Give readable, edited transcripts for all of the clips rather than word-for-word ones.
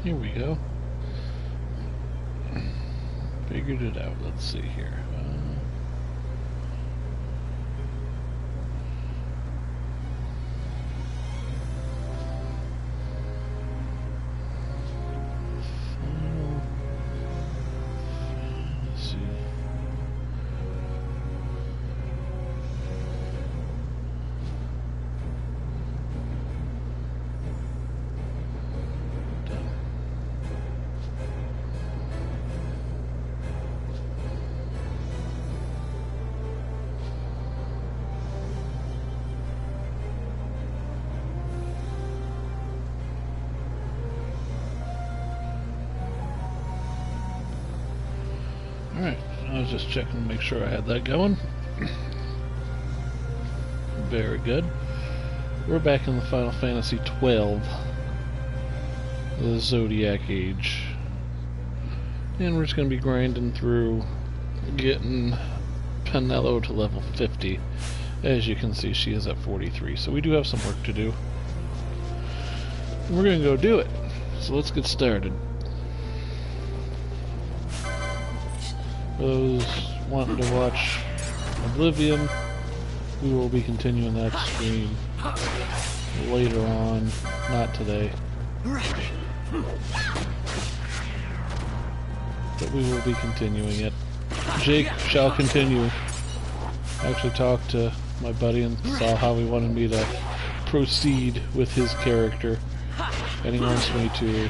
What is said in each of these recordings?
Here we go. Figured it out. Let's see here. Final Fantasy. Done. Alright, I was just checking to make sure I had that going. Very good. We're back in the Final Fantasy XII, the Zodiac Age. And we're just going to be grinding through getting Penelo to level 50. As you can see, she is at 43, so we do have some work to do. We're going to go do it. So let's get started. Those wanting to watch Oblivion, we will be continuing that stream later on, not today. But we will be continuing it. Jake shall continue. I actually talked to my buddy and saw how he wanted me to proceed with his character. And he wants me to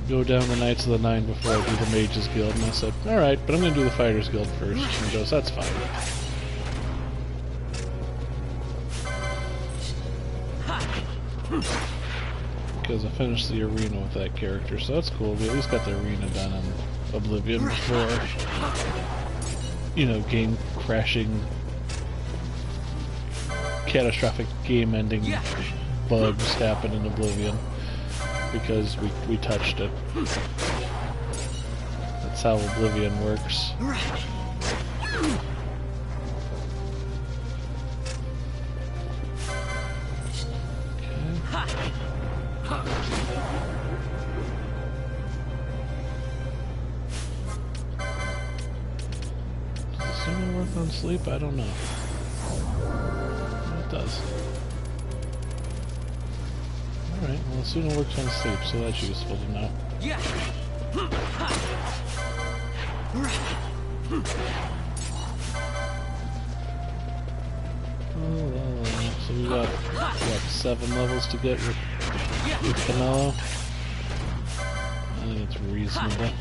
go down the Knights of the Nine before I do the Mages Guild, and I said, alright, but I'm going to do the Fighters Guild first. And he goes, that's fine. Because I finished the arena with that character, so that's cool. We at least got the arena done in Oblivion before, you know, game crashing, catastrophic game ending bugs happen in Oblivion. Because we touched it. That's how Oblivion works. Does this thing work on sleep? I don't know. It does. Alright, well, Suna works on sleep, so that's useful to know. So we got, what, 7 levels to get with Penelo? I think it's reasonable.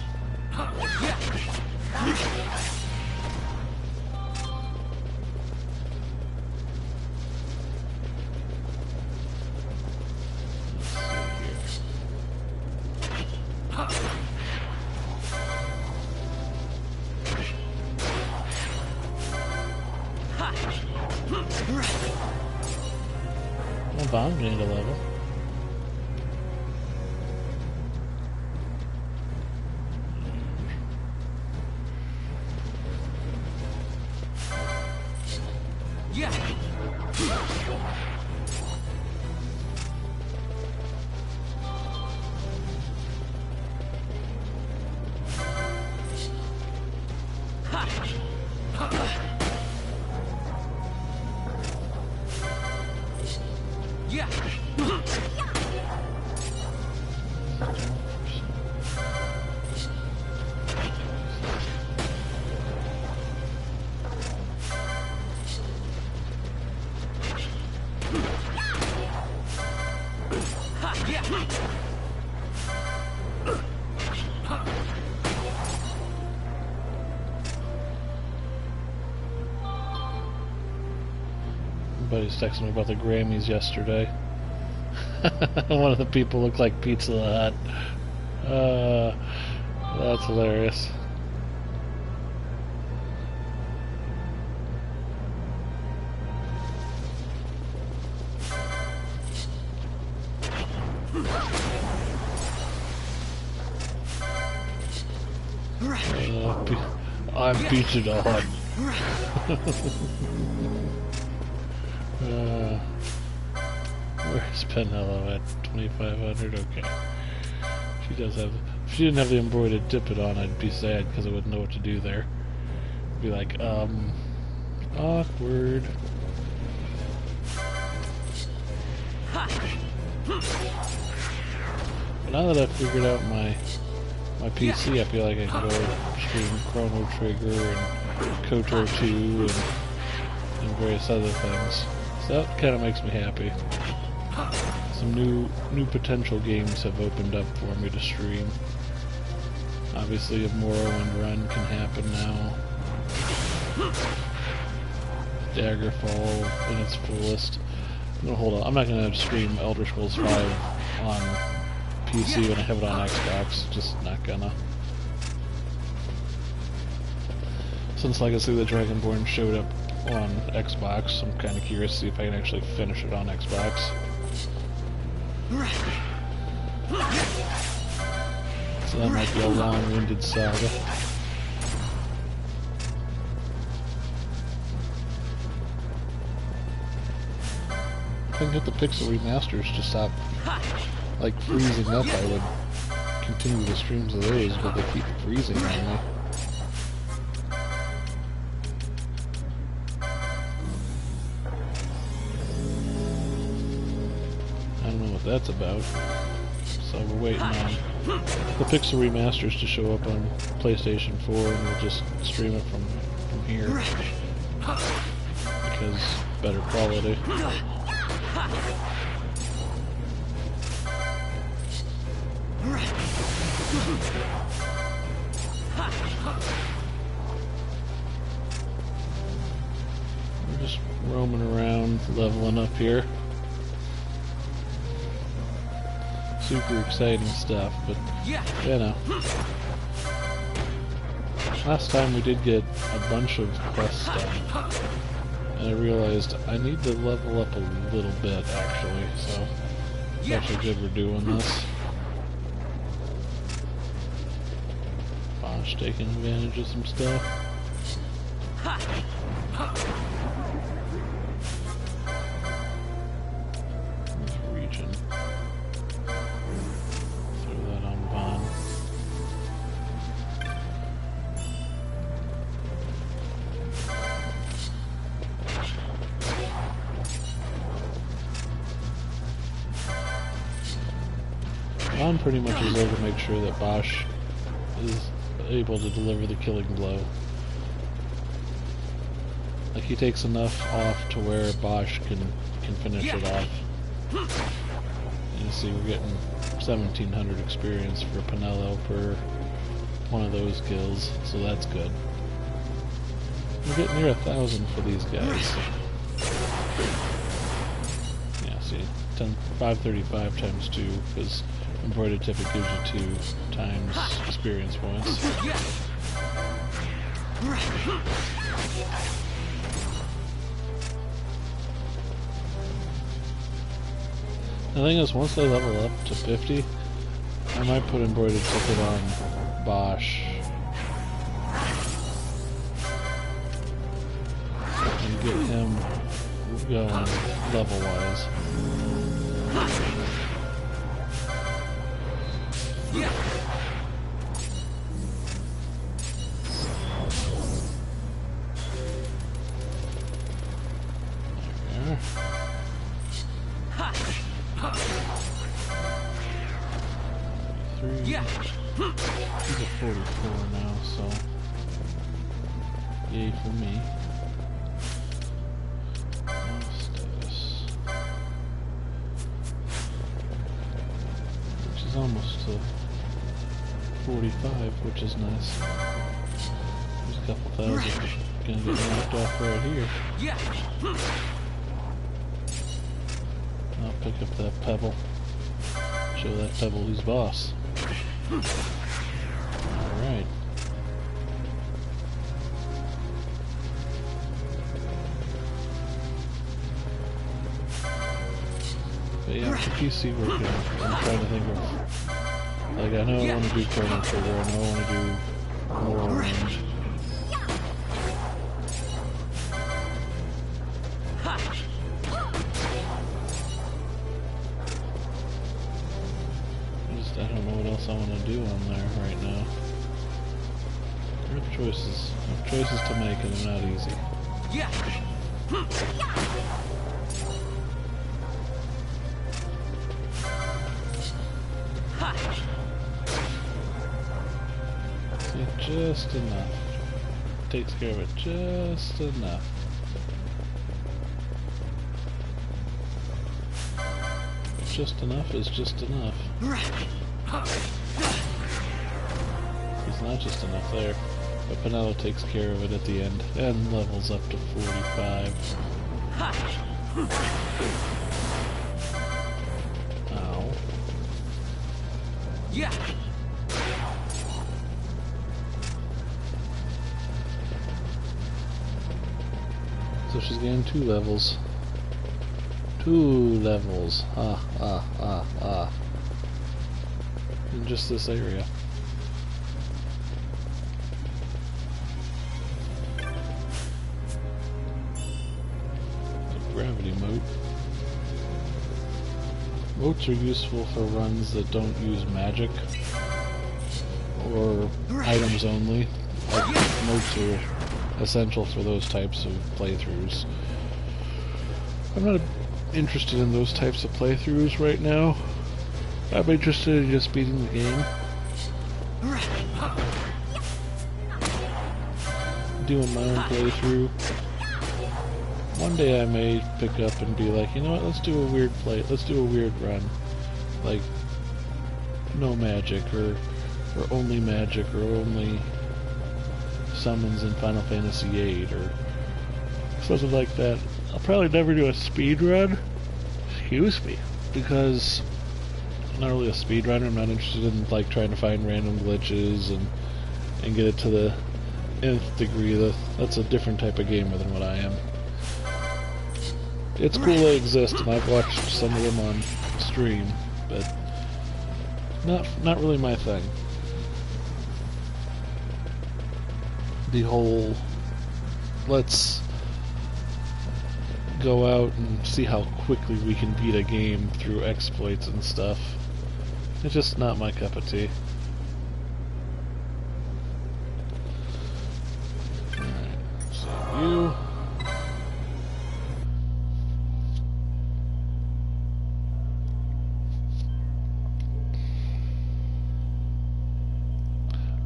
Bomb gained a level. Buddy's texting me about the Grammys yesterday. One of the people looked like Pizza the Hut. That's hilarious. I'm Pizza the Hut. Where's Penelo at 2,500? Okay. She does have... If she didn't have the embroidered tippet on, I'd be sad because I wouldn't know what to do there. I'd be like, awkward. But now that I've figured out my PC, I feel like I can go stream Chrono Trigger and KOTOR 2 and various other things. So that kind of makes me happy. Some new potential games have opened up for me to stream. Obviously, a Morrowind run can happen now. Daggerfall in its fullest. Hold on, I'm not gonna stream Elder Scrolls 5 on PC when I have it on Xbox. Just not gonna. Since Legacy of the Dragonborn showed up on Xbox, I'm kind of curious to see if I can actually finish it on Xbox. So that might be a long-winded saga. If I can get the pixel remasters to stop, like, freezing up, I would continue the streams of those, but they keep freezing on me. I don't know what that's about. So we're waiting on the pixel remasters to show up on PlayStation 4, and we'll just stream it from here. Because better quality. We're just roaming around, leveling up here. Super exciting stuff, but you know. Last time we did get a bunch of quest stuff, and I realized I need to level up a little bit actually, so it's actually good we're doing this. Bosh taking advantage of some stuff. Region. Throw that on Vaughn. Vaughn pretty much is there to make sure that Bosch is able to deliver the killing blow. Like, he takes enough off to where Bosch can finish it off. And you see we're getting 1,700 experience for Penelo per one of those kills, so that's good. We're getting near 1,000 for these guys. Yeah, see, 535 times 2, because embroidered tippet gives you 2 times experience points. The thing is, once I level up to 50, I might put embroidered tippet on Bosch and get him going level-wise. He's at 44 now, so yay for me. Status. Which is almost to 45, which is nice. There's a couple thousand gonna get knocked off right here. I'll pick up that pebble. Show that pebble who's boss. Alright. But yeah, the PC working. I'm trying to think of... Like, I know I want to do Chrono Trigger, I know I want to do Morrowind. I don't know what else I want to do on there right now. I have choices. I have choices to make and they're not easy. Yeah. See, just enough. Takes care of it just enough. Just enough is just enough. It's not just enough there. But Penelo takes care of it at the end and levels up to 45. Ow. Yeah. So she's getting 2 levels. 2 levels. In just this area. Gravity moat. Moats are useful for runs that don't use magic or items only. Like, moats are essential for those types of playthroughs. I'm not interested in those types of playthroughs right now. I'm interested in just beating the game. Doing my own playthrough. One day I may pick up and be like, you know what, let's do a weird let's do a weird run. Like, no magic, or only magic, or only summons in Final Fantasy VIII, or something like that. I'll probably never do a speed run. Excuse me. Because I'm not really a speedrunner. I'm not interested in, like, trying to find random glitches and get it to the nth degree. That's a different type of gamer than what I am. It's cool they exist, and I've watched some of them on stream, but not really my thing. The whole let's go out and see how quickly we can beat a game through exploits and stuff. It's just not my cup of tea. Alright, save you.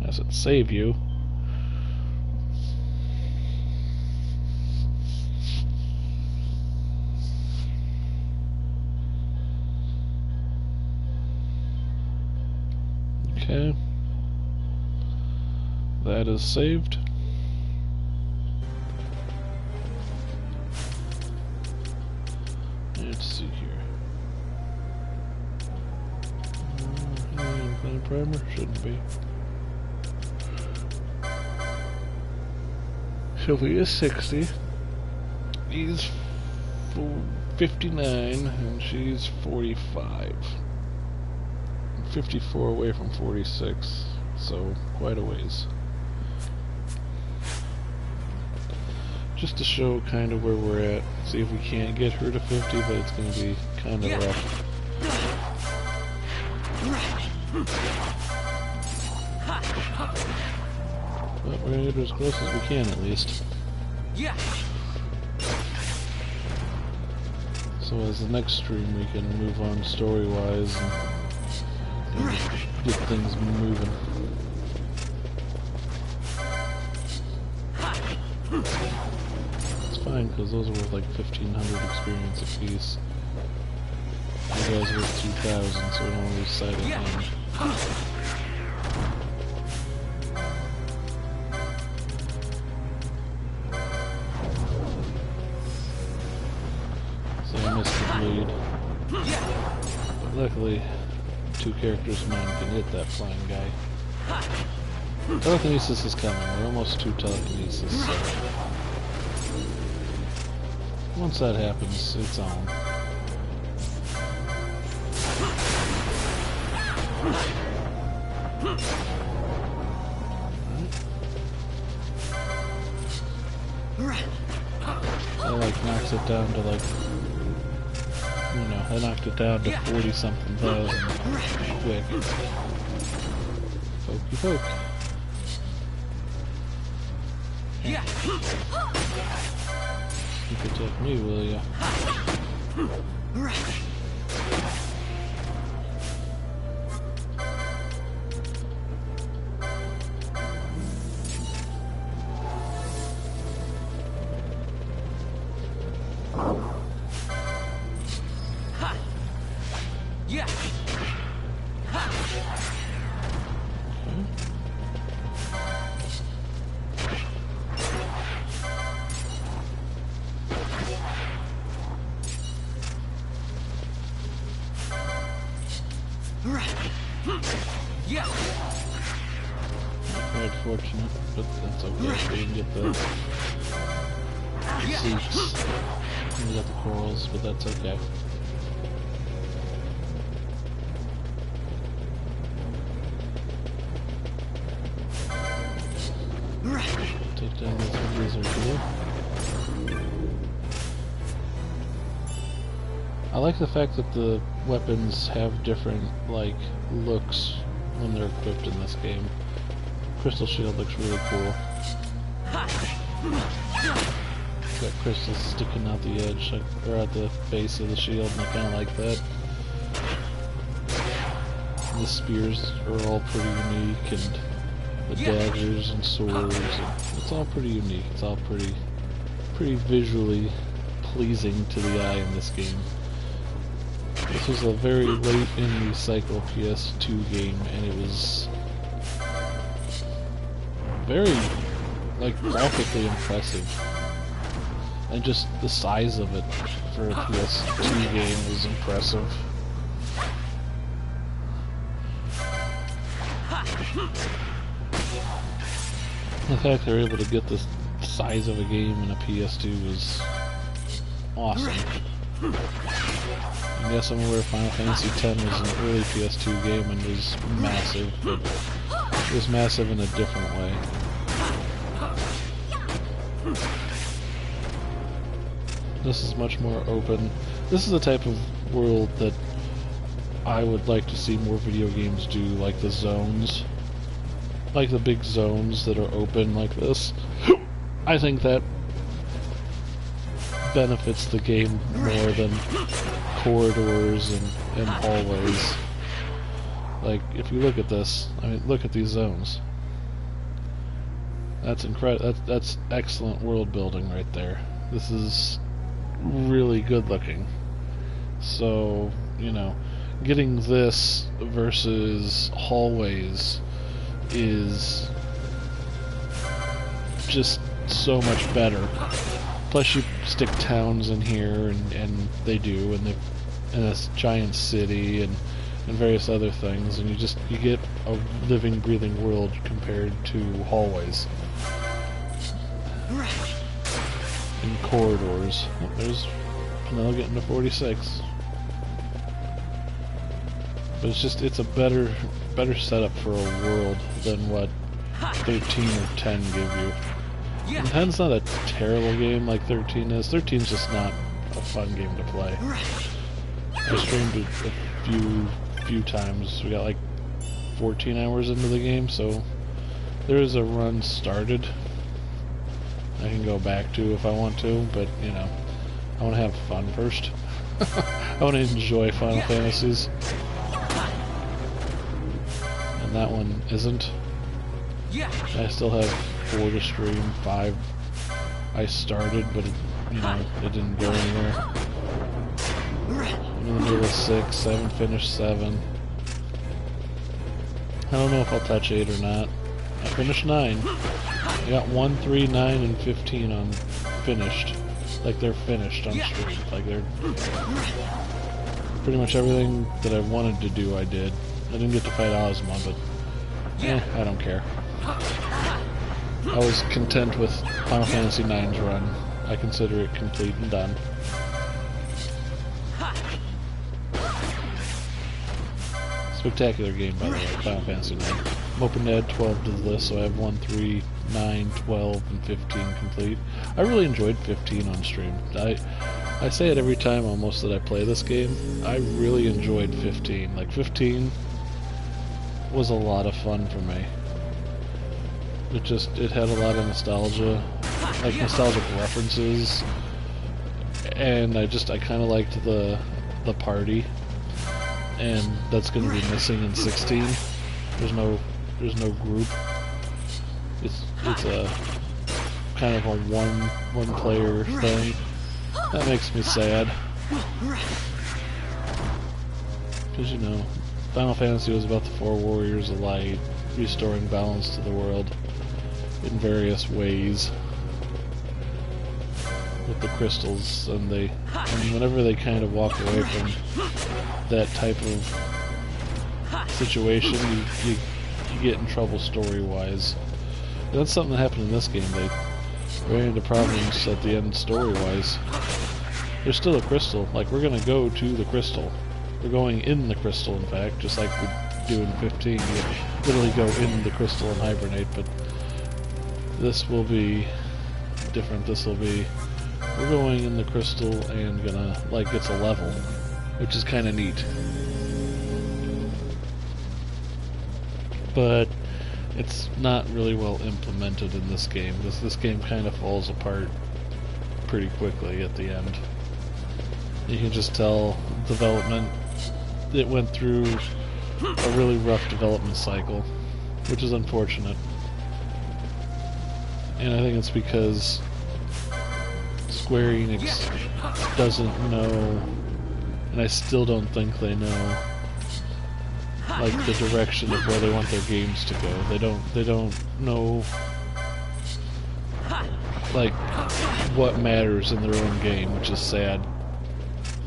I said save you. Okay. That is saved. Let's see here. Primer? Shouldn't be. Sylvie is 60. He's 59, and she's 45. 54 away from 46, so quite a ways. Just to show kind of where we're at. See if we can't get her to 50, but it's going to be kind of rough. But we're going to get her as close as we can, at least. Yeah. So as the next stream, we can move on story-wise and get things moving. It's fine, because those are worth like 1,500 experience apiece. You guys are worth 2,000, so we don't lose sight of them. So I missed the bleed. But luckily, 2 characters of mine can hit that flying guy. Telekinesis is coming. We're almost to telekinesis, so once that happens, it's on. That like knocks it down to like, you know, I knocked it down to 40-something thousand quick. Pokey poke. You could take me, will ya? Quite fortunate, but that's okay. We can get the seats. We got the corals, but that's okay. Take down this lizard here. I like the fact that the weapons have different, like, looks when they're equipped in this game. Crystal shield looks really cool. Got crystals sticking out the edge, or at the base of the shield, and I kind of like that. The spears are all pretty unique, and the daggers and swords, and it's all pretty unique. It's all pretty visually pleasing to the eye in this game. This was a very late in the cycle PS2 game, and it was very, like, graphically impressive. And just the size of it for a PS2 game was impressive. The fact they were able to get the size of a game in a PS2 was awesome. And yes, I'm aware Final Fantasy X was an early PS2 game and was massive, but it was massive in a different way. This is much more open. This is the type of world that I would like to see more video games do, like the zones. Like the big zones that are open like this. I think that benefits the game more than corridors and hallways. Like, if you look at this, I mean, look at these zones. That's incredible. That's excellent world building right there. This is really good looking. So, you know, getting this versus hallways is just so much better. Plus you stick towns in here, and they do, and this giant city and various other things, and you get a living, breathing world compared to hallways and corridors. Oh, there's Penelo getting to 46. But it's a better setup for a world than what 13 or 10 give you. And 10's not a terrible game like 13 is. 13's just not a fun game to play. I streamed it a few times. We got like 14 hours into the game, so there is a run started I can go back to if I want to, but, you know, I want to have fun first. I want to enjoy Final Fantasies. And that one isn't. I still have 4 to stream, 5 I started, but it, you know, it didn't go anywhere. I'm in the middle of 6, I haven't finished 7. I don't know if I'll touch 8 or not. I finished 9. I got 1, 3, 9, and 15 on finished. Like they're finished on stream. Like they're pretty much everything that I wanted to do I did. I didn't get to fight Ozma, but I don't care. I was content with Final Fantasy IX's run. I consider it complete and done. Spectacular game, by the way, Final Fantasy IX. I'm hoping to add 12 to the list, so I have 1, 3, 9, 12, and 15 complete. I really enjoyed 15 on stream. I say it every time almost that I play this game. I really enjoyed 15. Like 15 was a lot of fun for me. It had a lot of nostalgia, like nostalgic references, and I kind of liked the party, and that's going to be missing in 16. There's no group. It's a kind of a one player thing. That makes me sad. Because, you know, Final Fantasy was about the 4 Warriors of Light, restoring balance to the world in various ways with the crystals, and whenever they kind of walk away from that type of situation, you get in trouble story-wise. That's something that happened in this game. They ran into problems at the end story-wise. There's still a crystal. Like, we're gonna go to the crystal. We're going in the crystal, in fact, just like we do in 15. You literally go in the crystal and hibernate, but this will be different. This will be, we're going in the crystal and gonna, like, it's a level, which is kind of neat. But it's not really well implemented in this game. This game kind of falls apart pretty quickly at the end. You can just tell development, it went through a really rough development cycle, which is unfortunate. And I think it's because Square Enix doesn't know, and I still don't think they know, like, the direction of where they want their games to go. They don't know, like, what matters in their own game, which is sad.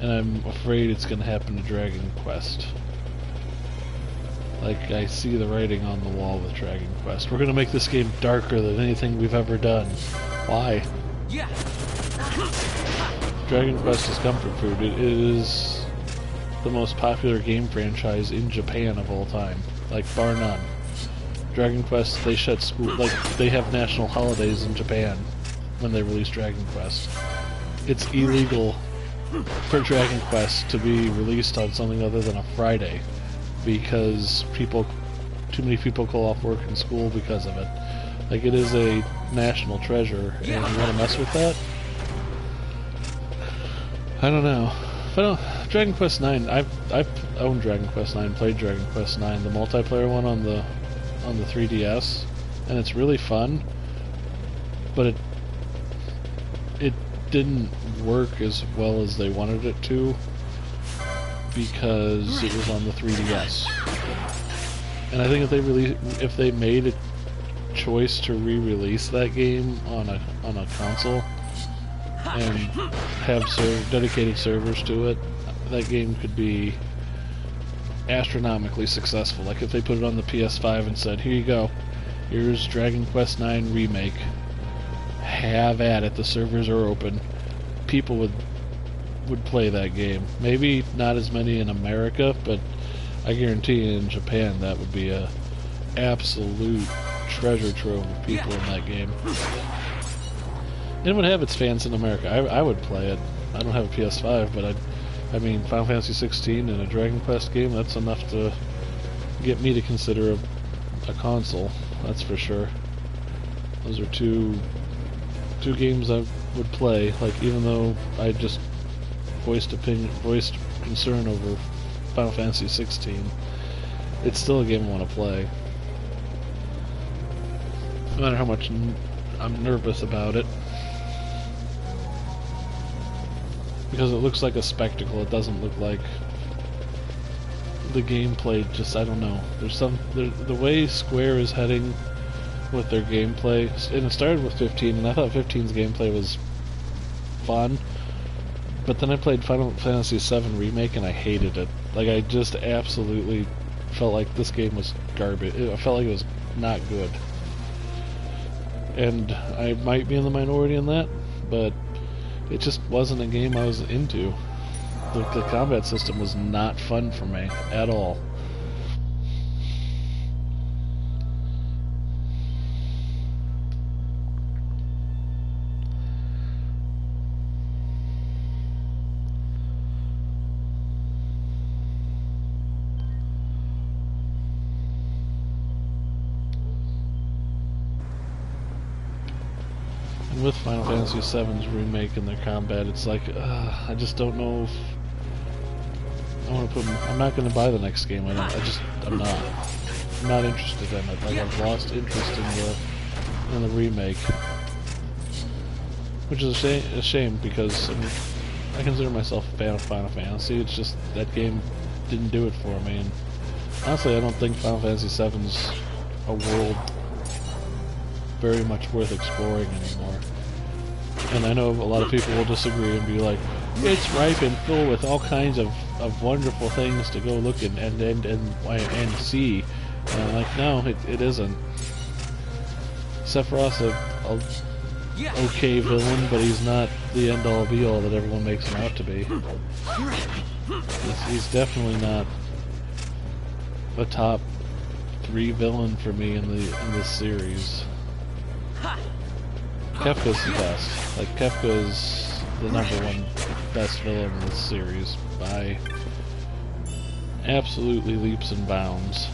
And I'm afraid it's going to happen to Dragon Quest. Like, I see the writing on the wall with Dragon Quest. We're going to make this game darker than anything we've ever done. Why? Dragon Quest is comfort food. It is the most popular game franchise in Japan of all time. Like, bar none. Dragon Quest, they shut school, like, they have national holidays in Japan when they release Dragon Quest. It's illegal for Dragon Quest to be released on something other than a Friday, because too many people call off work and school because of it. Like, it is a national treasure, and you want to mess with that? I don't know. Dragon Quest IX, I've owned Dragon Quest IX, played Dragon Quest IX, the multiplayer one on the 3DS, and it's really fun, but it didn't work as well as they wanted it to because it was on the 3DS. And I think if they made a choice to re-release that game on a console and have dedicated servers to it, that game could be astronomically successful. Like, if they put it on the PS5 and said, here you go, here's Dragon Quest IX Remake, have at it, the servers are open, people would play that game. Maybe not as many in America, but I guarantee you in Japan that would be a absolute treasure trove of people in that game. It would have its fans in America. I would play it. I don't have a PS5, but I mean, Final Fantasy 16 and a Dragon Quest game, that's enough to get me to consider a console, that's for sure. Those are two games I would play, like, even though I just voiced concern over Final Fantasy 16, it's still a game I want to play. No matter how much I'm nervous about it. Because it looks like a spectacle, it doesn't look like the gameplay. Just, I don't know. The way Square is heading with their gameplay, and it started with 15, and I thought 15's gameplay was fun, but then I played Final Fantasy VII Remake and I hated it. Like, I just absolutely felt like this game was garbage. I felt like it was not good. And I might be in the minority in that, but it just wasn't a game I was into. The combat system was not fun for me at all. with Final Fantasy VII's remake and their combat, it's like, I just don't know if I want to put. I'm not going to buy the next game. I'm not. I'm not interested in it. Like, I've lost interest in the remake, which is a shame because I mean, I consider myself a fan of Final Fantasy. It's just that game didn't do it for me, and honestly, I don't think Final Fantasy VII's a world very much worth exploring anymore. And I know a lot of people will disagree and be like, it's ripe and full with all kinds of wonderful things to go look and see. And I'm like, no, it isn't. Sephiroth's a okay villain, but he's not the end-all be-all that everyone makes him out to be. He's definitely not a top 3 villain for me in this series. Kefka's the best. Like, Kefka's the #1 best villain in this series by absolutely leaps and bounds.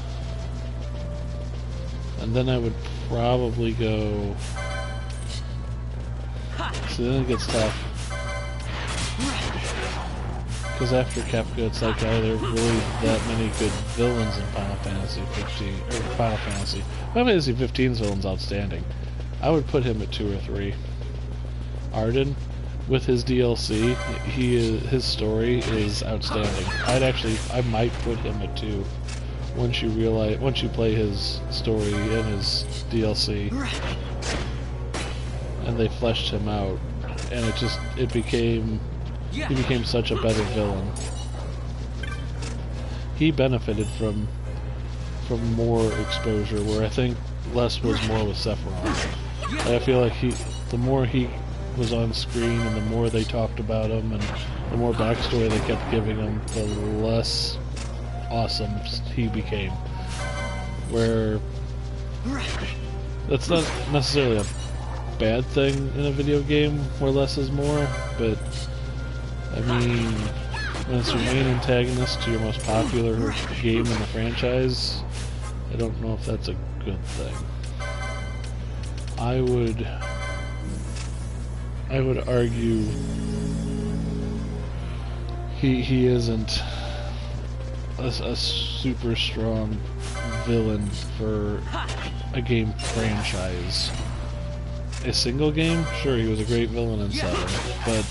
And then I would probably go. So then it gets tough. Because after Kefka, it's like, are there really that many good villains in Final Fantasy 15? Or Final Fantasy 15's villain's outstanding. I would put him at 2 or 3. Ardyn, with his DLC, his story is outstanding. I might put him at 2 once you play his story and his DLC, and they fleshed him out, and he became such a better villain. He benefited from more exposure, where I think less was more with Sephiroth. I feel like the more he was on screen and the more they talked about him and the more backstory they kept giving him, the less awesome he became. Where that's not necessarily a bad thing in a video game where less is more, but I mean, when it's your main antagonist to your most popular game in the franchise, I don't know if that's a good thing. I would argue he isn't a super strong villain for a game franchise. A single game, sure, he was a great villain in 7, but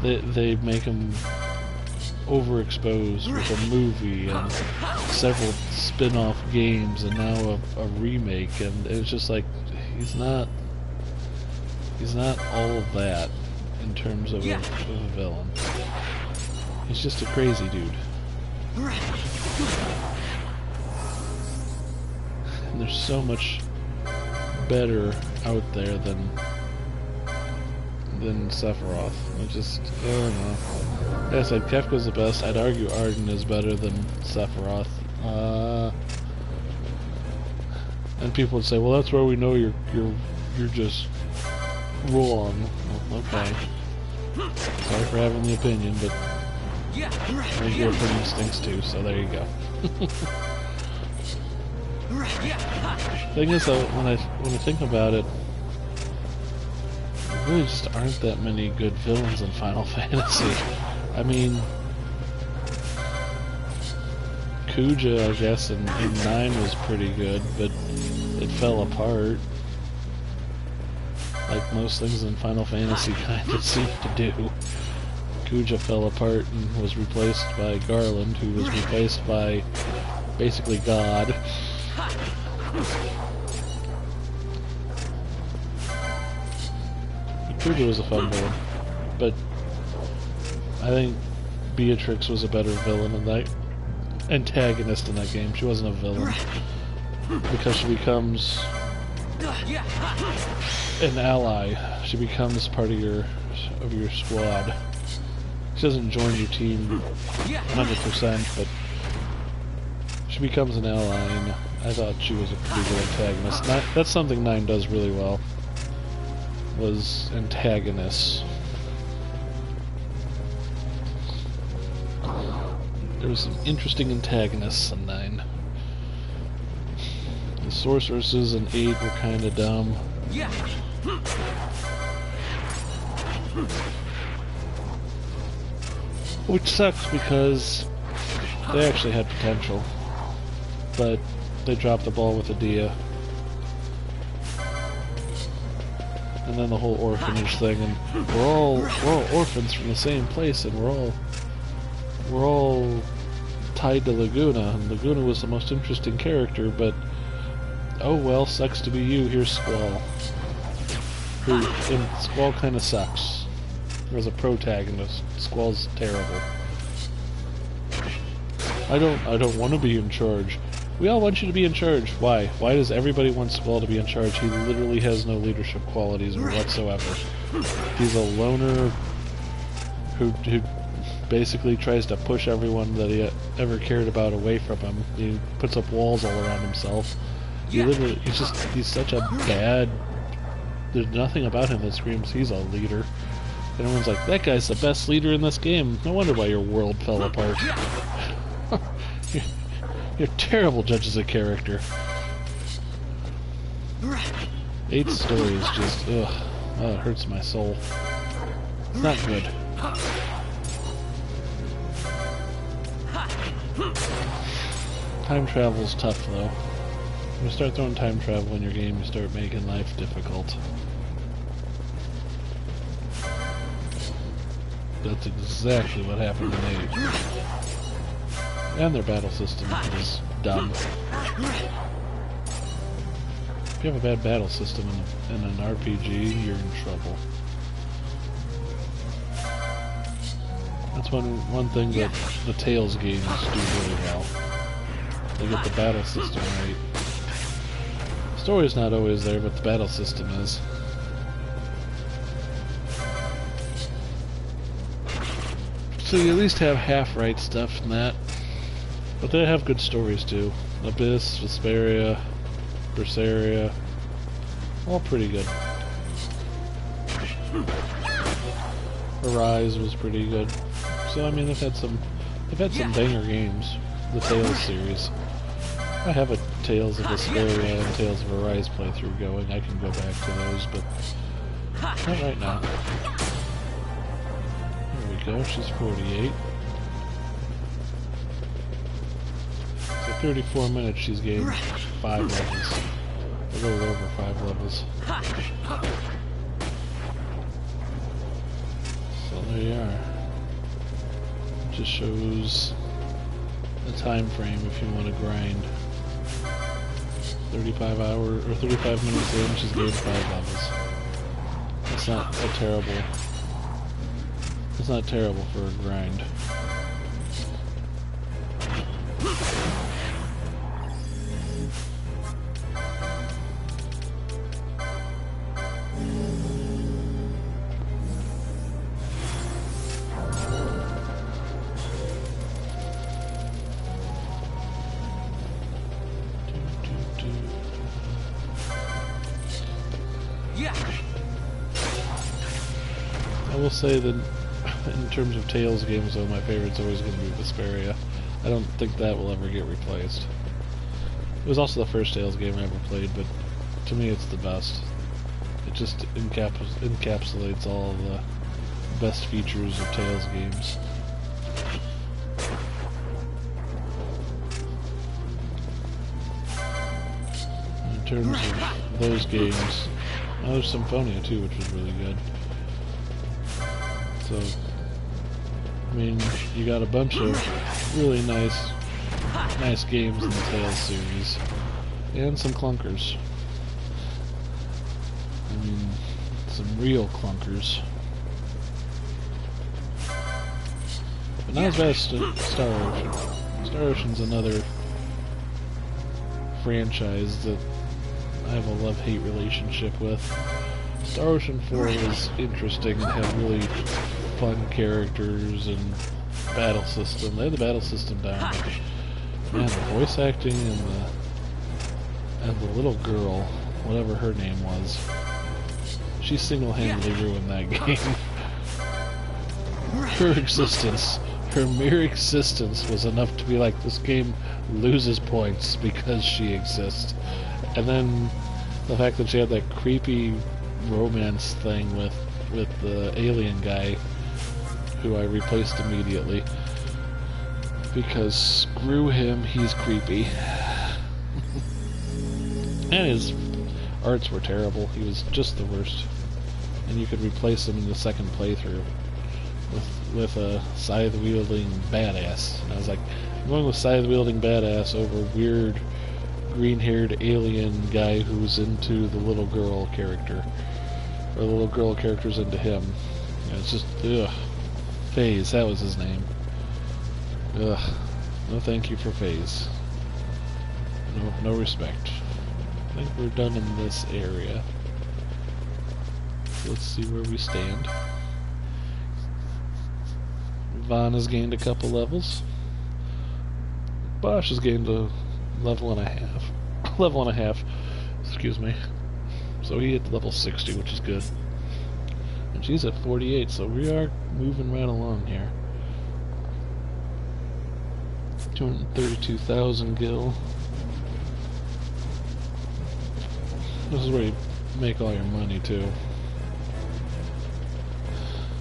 they make him overexposed with a movie and several spin-off games and now a remake, and it's just like he's not all of that in terms of a villain. He's just a crazy dude. And there's so much better out there than Sephiroth. I don't know. Like I said, Kefka's the best. I'd argue Ardyn is better than Sephiroth. And people would say, well, that's where we know you're just wrong. Well, okay. Sorry for having the opinion, but your opinion stinks too, so there you go. Thing is, though, when I think about it, there really just aren't that many good villains in Final Fantasy. I mean, Kuja, I guess, in 9 was pretty good, but it fell apart. Like most things in Final Fantasy kind of seem to do. Kuja fell apart and was replaced by Garland, who was replaced by basically God. Kuja was a fun villain, but I think Beatrix was a better villain in that antagonist in that game. She wasn't a villain because she becomes an ally. She becomes part of your squad. She doesn't join your team 100%, but she becomes an ally, and I thought she was a pretty good antagonist. That's something 9 does really well, was antagonists. There was some interesting antagonists in 9. The sorceresses in 8 were kind of dumb. Which sucks because they actually had potential, but they dropped the ball with Adia. And then the whole orphanage thing, and we're all orphans from the same place, and we're all tied to Laguna, and Laguna was the most interesting character, but oh well, sucks to be you. Here's Squall. And Squall kind of sucks. As a protagonist, Squall's terrible. I don't want to be in charge. We all want you to be in charge. Why? Why does everybody want Squall to be in charge? He literally has no leadership qualities whatsoever. He's a loner who basically tries to push everyone that he ever cared about away from him. He puts up walls all around himself. He's such a bad... There's nothing about him that screams he's a leader. And everyone's like, that guy's the best leader in this game. No wonder why your world fell apart. You're terrible judges of character. 8 stories just, ugh. Oh, it hurts my soul. It's not good. Time travel's tough, though. When you start throwing time travel in your game, you start making life difficult. That's exactly what happened in 8. And their battle system is dumb. If you have a bad battle system in an RPG, you're in trouble. That's one thing that the Tales games do really well. They get the battle system right. The story's not always there, but the battle system is. So you at least have half-right stuff in that. But they have good stories too. Abyss, Vesperia, Berseria, all pretty good. Arise was pretty good. So I mean, they've had some banger games. The Tales series. I have a Tales of Vesperia and Tales of Arise playthrough going. I can go back to those, but not right now. There we go. She's 48. 34 minutes she's gained 5 levels. A little over 5 levels. So there you are. Just shows the time frame if you want to grind. 35 minutes in, she's gained 5 levels. That's not a terrible. It's not terrible for a grind. I will say that in terms of Tales games, though, my favorite's always going to be Vesperia. I don't think that will ever get replaced. It was also the first Tales game I ever played, but to me it's the best. It just encapsulates all of the best features of Tales games. In terms of those games, there's Symphonia too, which was really good. So, I mean, you got a bunch of really nice games in the Tales series, and some clunkers. I mean, some real clunkers. But not as bad as Star Ocean. Star Ocean's another franchise that I have a love-hate relationship with. Star Ocean 4 was interesting and had really fun characters and battle system. They had the battle system down. Man, the voice acting and the little girl, whatever her name was, she single-handedly ruined that game. Her mere existence was enough to be like, this game loses points because she exists. And then the fact that she had that creepy romance thing with with the alien guy, who I replaced immediately. Because screw him, he's creepy. And his arts were terrible. He was just the worst. And you could replace him in the second playthrough with a scythe-wielding badass. And I was like, I'm going with scythe-wielding badass over weird green-haired alien guy who's into the little girl character. Or the little girl character's into him. And it's just, ugh. FaZe, that was his name. Ugh. No thank you for FaZe. No respect. I think we're done in this area. Let's see where we stand. Vaughn has gained a couple levels. Bosch has gained a level and a half. Level and a half. Excuse me. So he hit level 60, which is good. And she's at 48, so we are moving right along here. 232,000 gil. This is where you make all your money, too.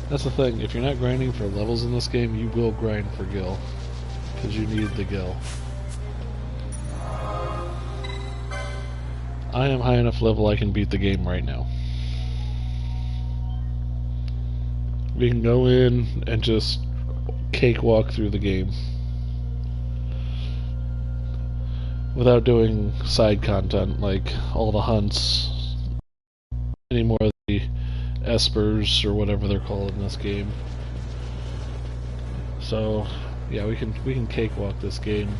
That's the thing, if you're not grinding for levels in this game, you will grind for gil. Because you need the gil. I am high enough level I can beat the game right now. We can go in and just cakewalk through the game. Without doing side content like all the hunts, any more of the espers or whatever they're called in this game. So yeah, we can cakewalk this game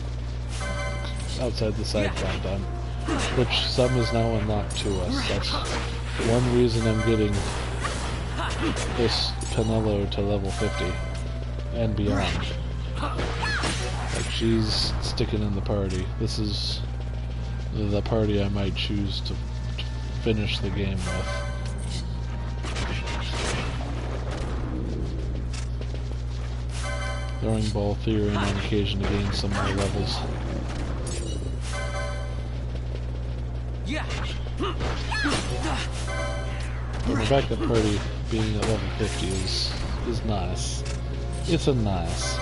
outside the side content, which some is now unlocked to us. That's one reason I'm getting this Penelo to level 50 and beyond. Like, she's sticking in the party. This is the party I might choose to finish the game with. Throwing ball theory on occasion to gain some more levels. But my backup party being at level 50 is nice. It's a nice.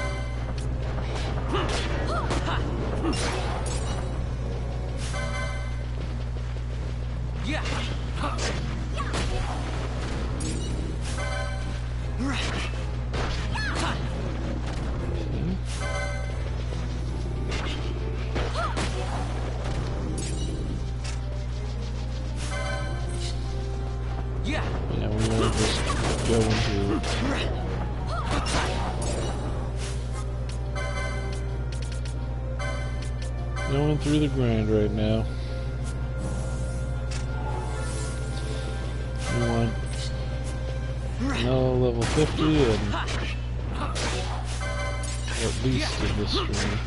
Yeah, we want to just go into going through the grind right now. We want level 50 and at least in this stream.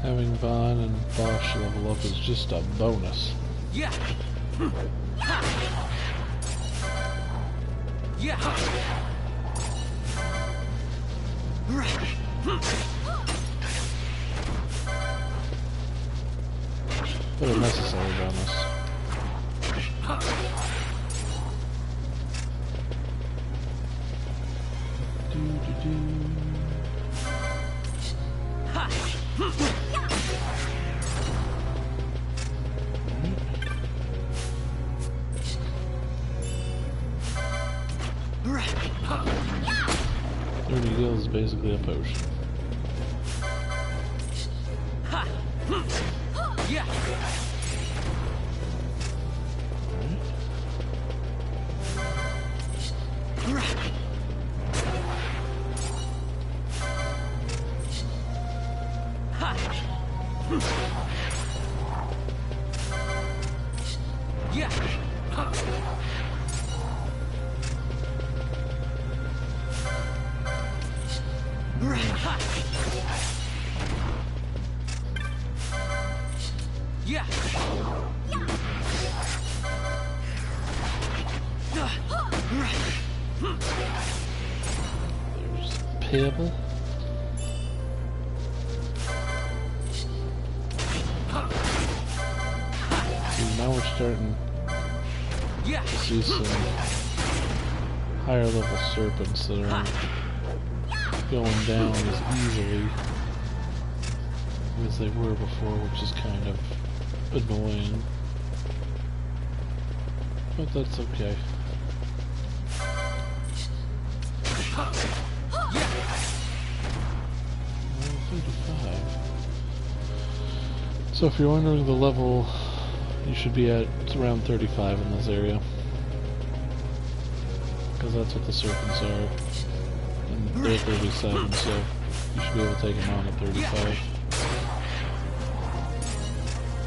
Having Vaughn and Bosch level up is just a bonus. Yeah. But a necessary bonus. Is basically a potion. Yeah. payable. See, now we're starting to see some higher level serpents that aren't going down as easily as they were before, which is kind of annoying. But that's okay. 35. So if you're wondering the level you should be at, it's around 35 in this area. Because that's what the serpents are. And they're 37, so you should be able to take them on at 35.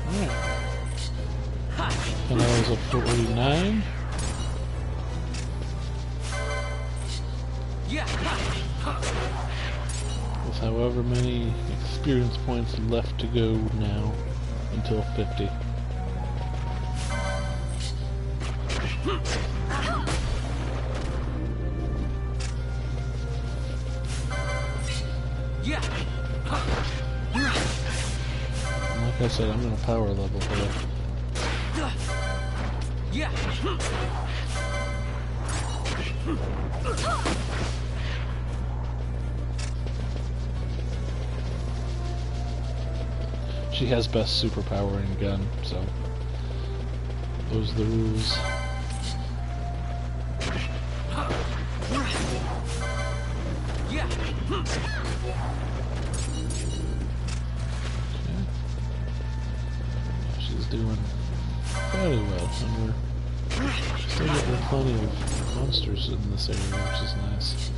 Alright. And I was up 49. With however many experience points left to go now until 50. And like I said, I'm in a power level here. She has best superpower in gun, so those are the rules. Okay. She's doing fairly well, and we're still getting plenty of monsters in this area, which is nice.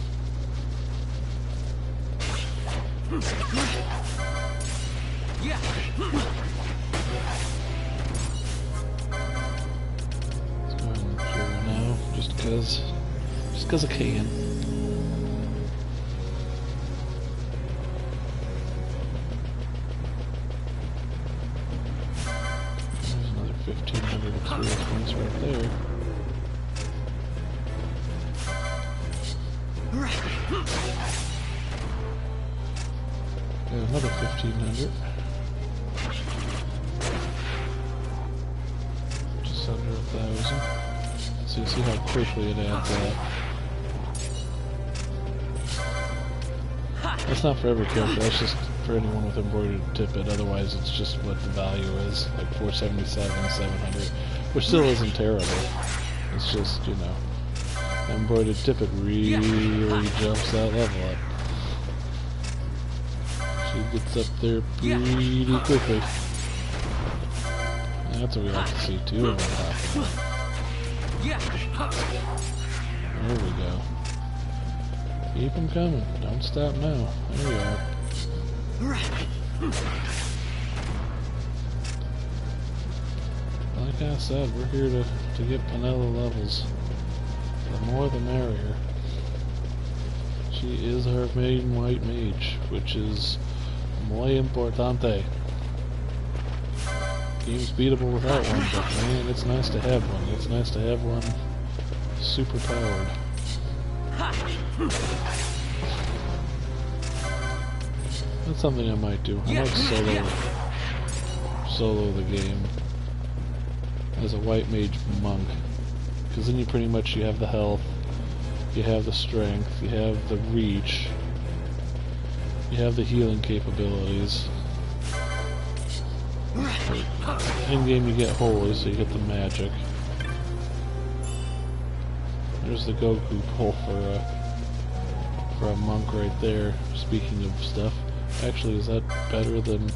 Let's go ahead and cure her now, just because I can. There's another 1,500 experience points right there. Got another 1,500. Just under 1,000. So you see how quickly it adds up. That's not for every character, that's just for anyone with embroidered tippet. Otherwise it's just what the value is, like 477, 700, which still isn't terrible. It's just, you know, embroidered tippet really jumps that level up. She gets up there pretty quickly. That's what we like to see too. There we go. Keep them coming. Don't stop now. There we are. Like I said, we're here to get Penelo levels. The more the merrier. She is our main white mage, which is muy importante. Game's beatable without one, but man, it's nice to have one. It's nice to have one super powered. That's something I might do. I might solo the game as a white mage monk, because then you have the health, you have the strength, you have the reach, you have the healing capabilities. In game you get holy, so you get the magic. There's the Goku pull for a monk right there. Speaking of stuff, actually, is that better than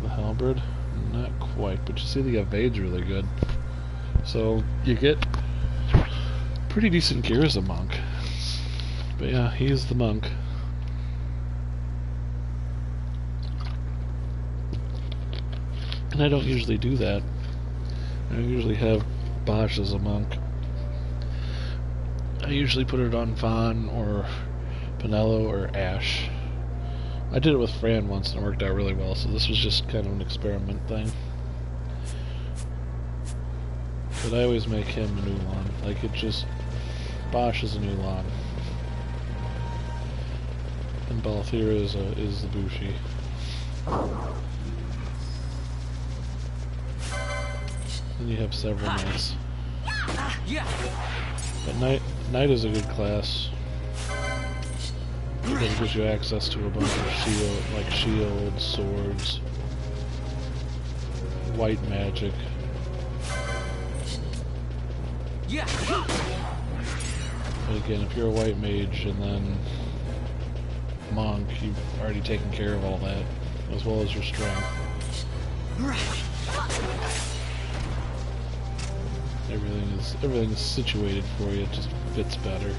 the halberd? Not quite, but you see the evade's really good. So you get pretty decent gear as a monk. But yeah, he's the monk. And I don't usually do that. I don't usually have Bosch as a monk. I usually put it on Vaughn or Penelo or Ash. I did it with Fran once and it worked out really well, so this was just kind of an experiment thing. But I always make him a new lawn. Like, it just... Bosch is a new lawn. And Balthier is the Bushi. Then you have several knights. But knight is a good class. It gives you access to a bunch of shields, swords, white magic. But again, if you're a white mage and then monk, you've already taken care of all that, as well as your strength. Everything is situated for you, it just fits better.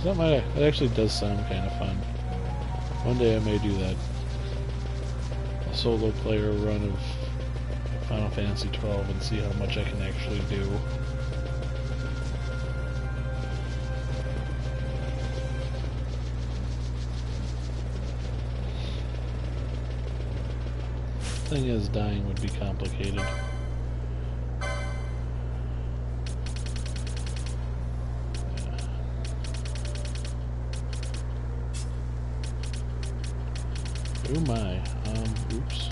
It actually does sound kind of fun. One day I may do that. A solo player run of Final Fantasy XII and see how much I can actually do. Thing is, dying would be complicated. Oh my, oops.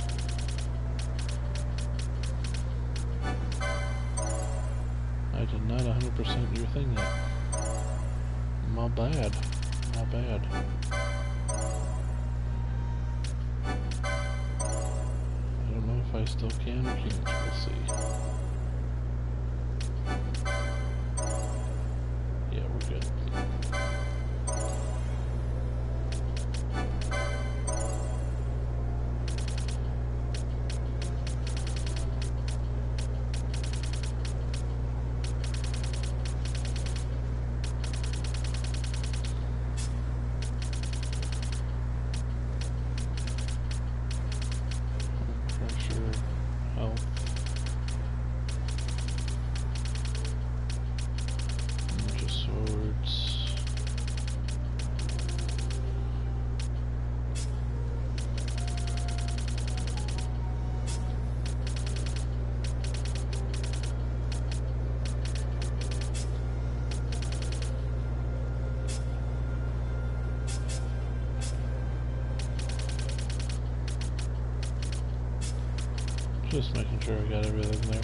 I did not 100% your thing yet. My bad. My bad. I don't know if I still can or can't. We'll see. Yeah, we're good. Just making sure I got everything there.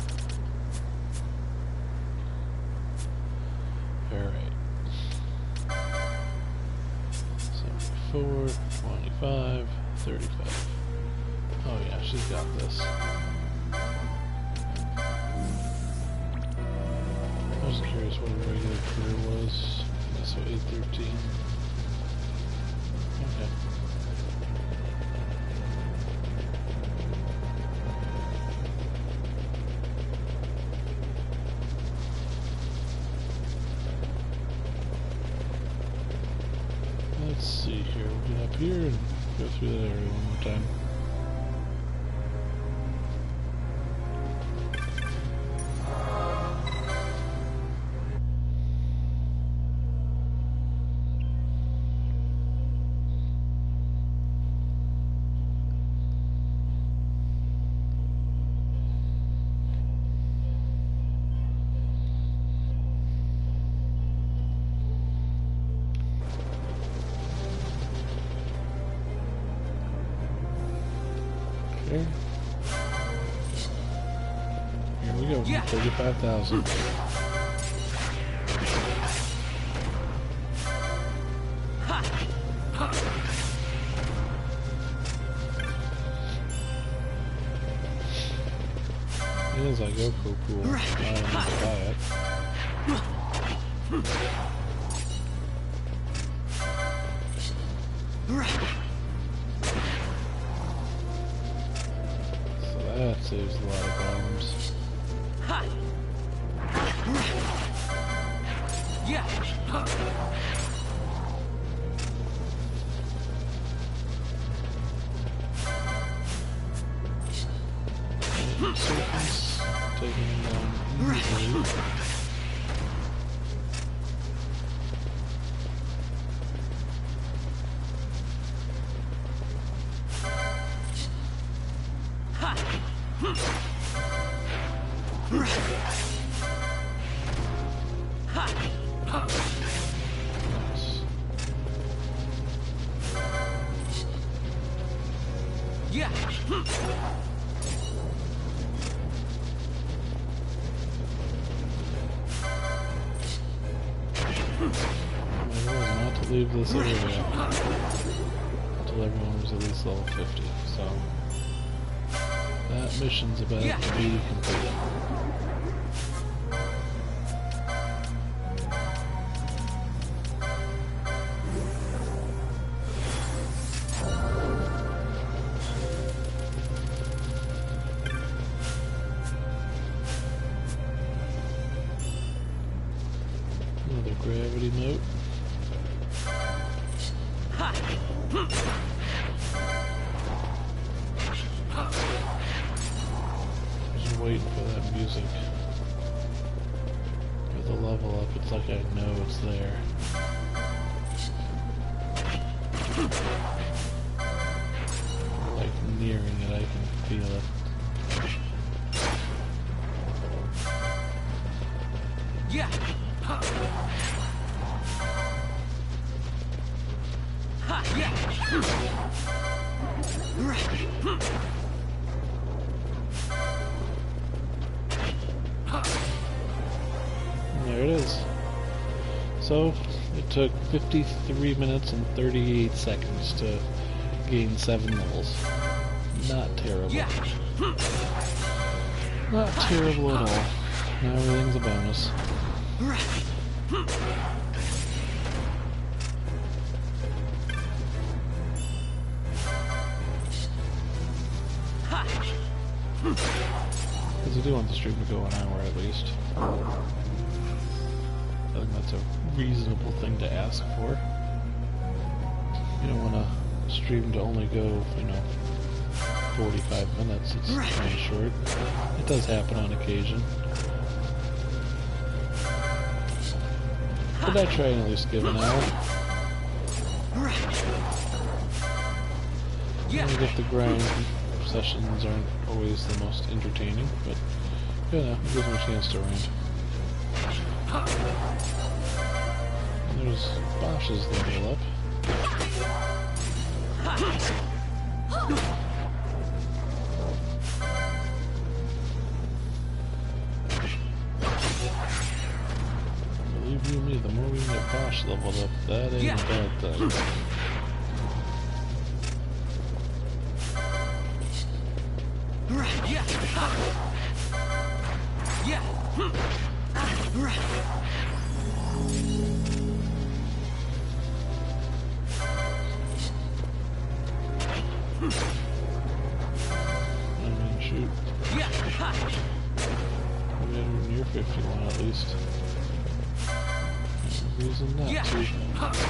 Alright. 74, 25, 35. Oh yeah, she's got this. I was curious what a regular career was. So 813. Okay. Let's see here. We'll get up here and go through that area one more time. Okay. Here we go. 35,000. As I go, cool. I don't need to buy it. So that saves a lot of bombs. Surface, taking him down easily. My goal is not to leave this area until everyone was at least level 50, so that mission's about to be completed. Another gravity note. Just waiting for that music. With the level up, it's like I know it's there. Like nearing it, I can feel it. Yeah. There it is. So, it took 53 minutes and 38 seconds to gain 7 levels. Not terrible. Not terrible at all. Now everything's a bonus. Because I do want the stream to go an hour at least. I think that's a reasonable thing to ask for. You don't want a stream to only go, 45 minutes. It's kind of short. It does happen on occasion. But I try and at least give an hour. I get the grind sessions aren't always the most entertaining, but it gives me a chance to rant. And there's Bosch's level up. Believe you me, the more we can get Bosch leveled up, that ain't a bad thing. I mean, shoot. We're near 51 at least. No reason not to.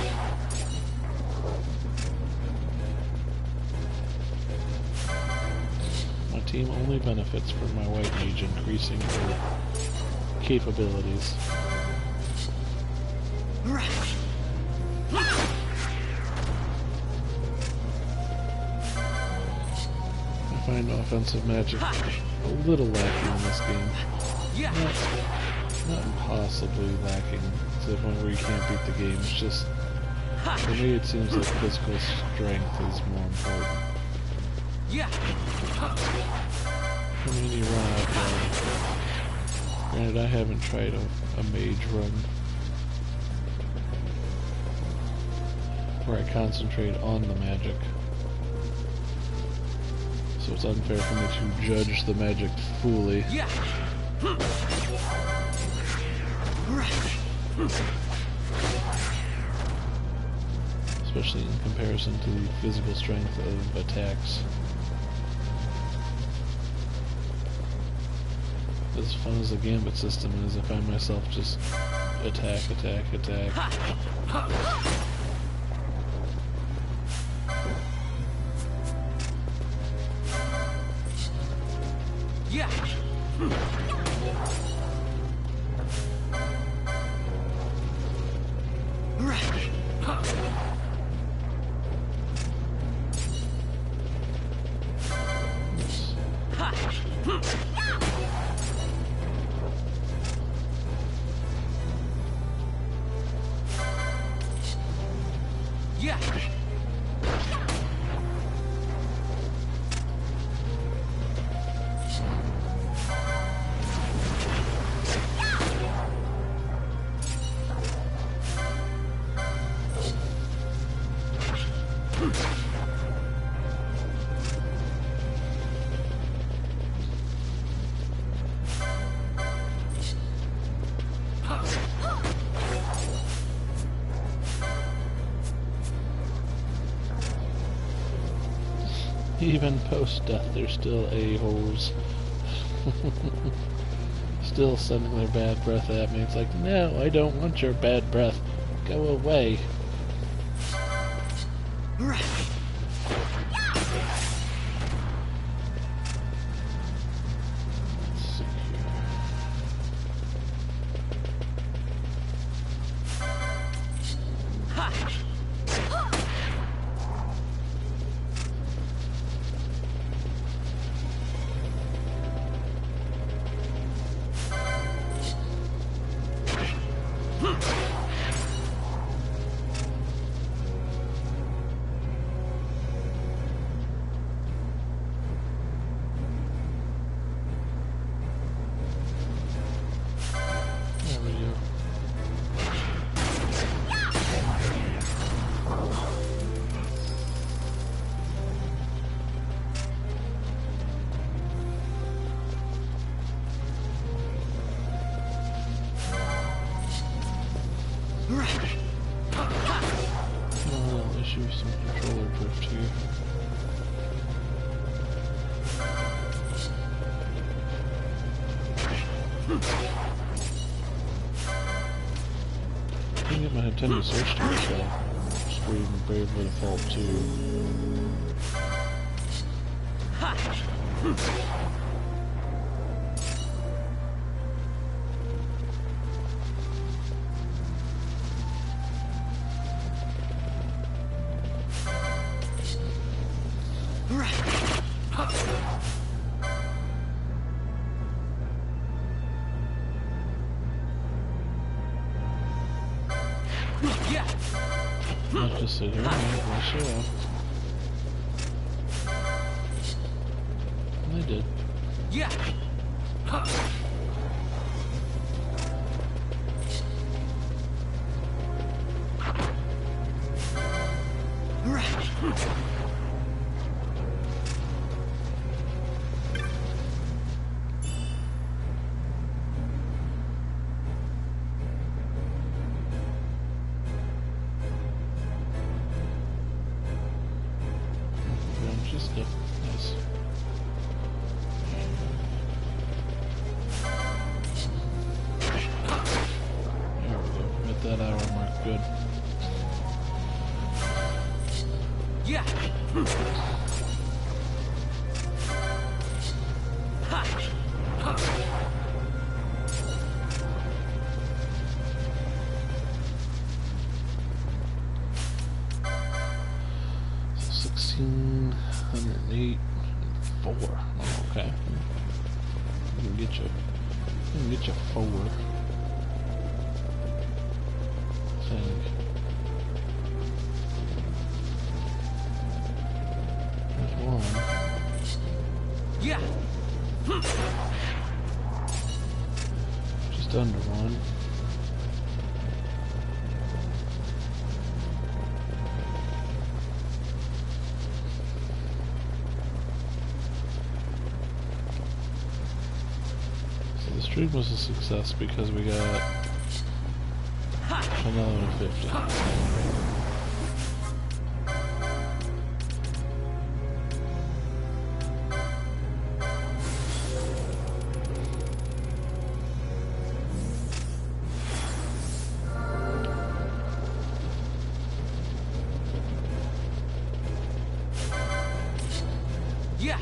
My team only benefits from my white mage increasing her capabilities. I find offensive magic a little lacking in this game. Not impossibly lacking to the point where you can't beat the game. It's just, for me it seems like physical strength is more important. From any run I've done. Granted, I haven't tried a mage run where I concentrate on the magic. So it's unfair for me to judge the magic fully. Especially in comparison to the physical strength of attacks. As fun as the gambit system is, I find myself just attack. Even post-death, they're still a-holes. Still sending their bad breath at me. It's like, no, I don't want your bad breath. Go away. Issue some controller drift here. I can get my Nintendo Switch to install Stream Bravely Default 2. Not just sit here and I'll show off. And they did. Yeah. Nice. There we go. Hit that hour mark. Good. Yeah. 1608 4. Oh, okay. We can get you 4. I think. There's one. Yeah. Just under one. The stream was a success because we got Penelo to 50. Yeah.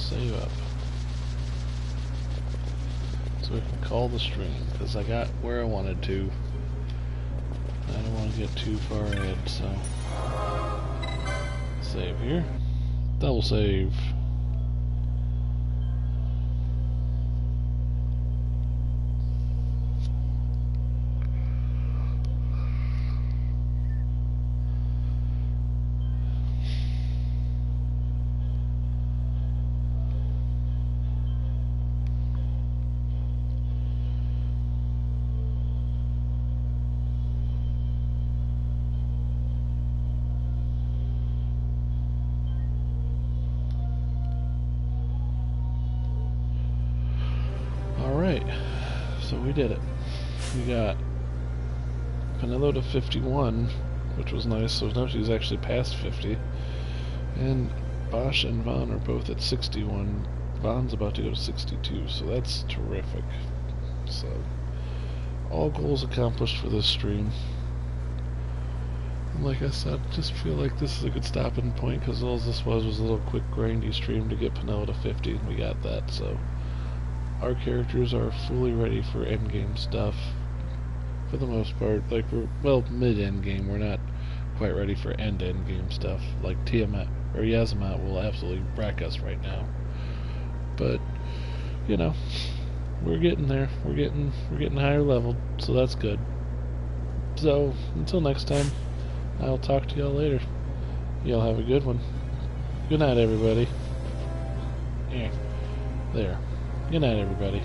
save up. So we can call the stream, because I got where I wanted to. I don't want to get too far ahead, so... Save here. Double save. Alright, so we did it. We got Penelo to 51, which was nice, so now she's actually past 50. And Bosch and Vaughn are both at 61. Vaughn's about to go to 62, so that's terrific. So, all goals accomplished for this stream. And like I said, just feel like this is a good stopping point, because all this was a little quick grindy stream to get Penelo to 50, and we got that, so... Our characters are fully ready for endgame stuff, for the most part. Like, we're, well, mid-endgame, we're not quite ready for end-endgame stuff, like Tiamat, or Yazamat will absolutely wreck us right now. But, you know, we're getting there, we're getting higher leveled, so that's good. So, until next time, I'll talk to y'all later. Y'all have a good one. Good night, everybody. Yeah, there. Good night, everybody.